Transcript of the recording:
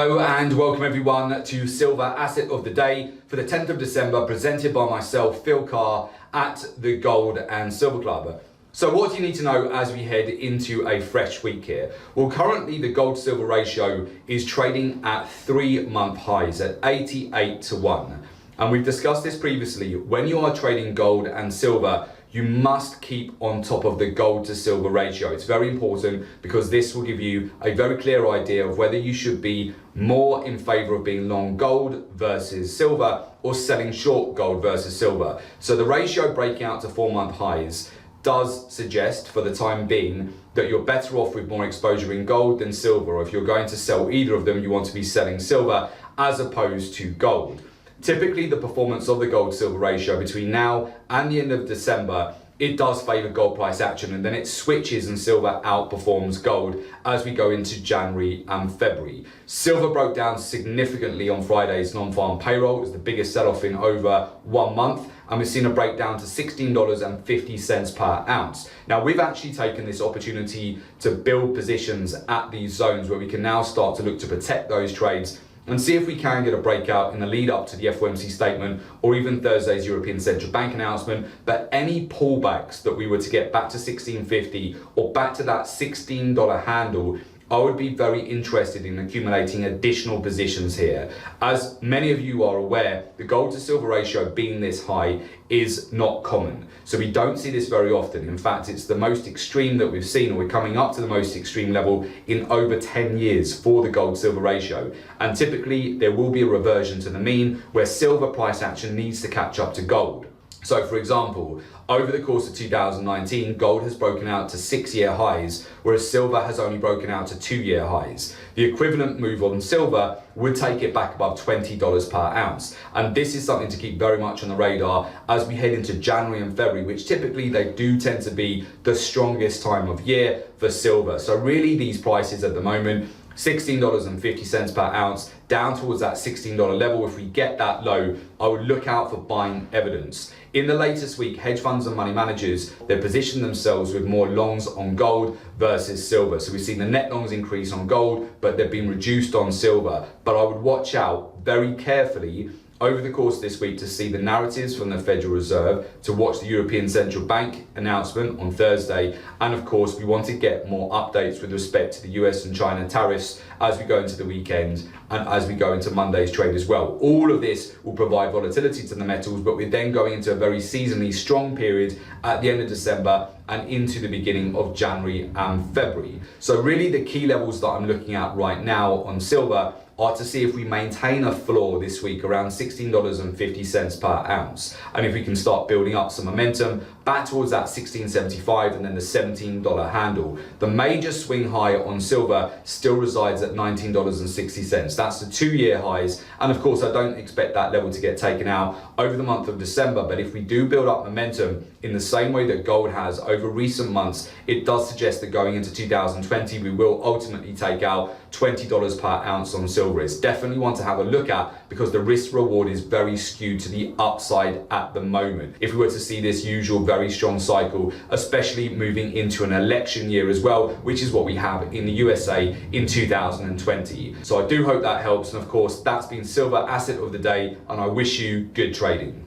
Hello and welcome everyone to Silver Asset of the Day for the 10th of December, presented by myself, Phil Carr, at the Gold and Silver Club. So what do you need to know as we head into a fresh week here? Well, currently the gold-silver ratio is trading at 3-month highs at 88 to 1. And we've discussed this previously. When you are trading gold and silver, you must keep on top of the gold to silver ratio. It's very important because this will give you a very clear idea of whether you should be more in favor of being long gold versus silver or selling short gold versus silver. So the ratio breaking out to 4-month highs does suggest for the time being that you're better off with more exposure in gold than silver, or if you're going to sell either of them, you want to be selling silver as opposed to gold. Typically, the performance of the gold-silver ratio between now and the end of December, it does favour gold price action, and then it switches and silver outperforms gold as we go into January and February. Silver broke down significantly on Friday's non-farm payroll. It was the biggest sell-off in over 1 month, and we've seen a breakdown to $16.50 per ounce. Now, we've actually taken this opportunity to build positions at these zones where we can now start to look to protect those trades and see if we can get a breakout in the lead up to the FOMC statement or even Thursday's European Central Bank announcement. But any pullbacks that we were to get back to 16.50 or back to that $16 handle, I would be very interested in accumulating additional positions here. As many of you are aware, the gold to silver ratio being this high is not common. So we don't see this very often. In fact, it's the most extreme that we've seen, or we're coming up to the most extreme level in over 10 years for the gold silver ratio. And typically there will be a reversion to the mean where silver price action needs to catch up to gold. So for example, over the course of 2019, gold has broken out to 6-year highs, whereas silver has only broken out to 2-year highs. The equivalent move on silver would take it back above $20 per ounce. And this is something to keep very much on the radar as we head into January and February, which typically they do tend to be the strongest time of year for silver. So really these prices at the moment, $16.50 per ounce, down towards that $16 level. If we get that low, I would look out for buying evidence. In the latest week, hedge funds and money managers, they've positioned themselves with more longs on gold versus silver. So we've seen the net longs increase on gold, but they've been reduced on silver. But I would watch out very carefully over the course of this week to see the narratives from the Federal Reserve, to watch the European Central Bank announcement on Thursday, and of course we want to get more updates with respect to the US and China tariffs as we go into the weekend and as we go into Monday's trade as well. All of this will provide volatility to the metals, but we're then going into a very seasonally strong period at the end of December and into the beginning of January and February. So really the key levels that I'm looking at right now on silver are to see if we maintain a floor this week around $16.50 per ounce. And if we can start building up some momentum back towards that $16.75 and then the $17 handle. The major swing high on silver still resides at $19.60. That's the 2-year highs. And of course, I don't expect that level to get taken out over the month of December. But if we do build up momentum in the same way that gold has over recent months, it does suggest that going into 2020, we will ultimately take out $20 per ounce on silver. It's definitely one to have a look at because the risk reward is very skewed to the upside at the moment. If we were to see this usual very strong cycle, especially moving into an election year as well, which is what we have in the USA in 2020. So I do hope that helps. And of course, that's been Silver Asset of the Day, and I wish you good trading.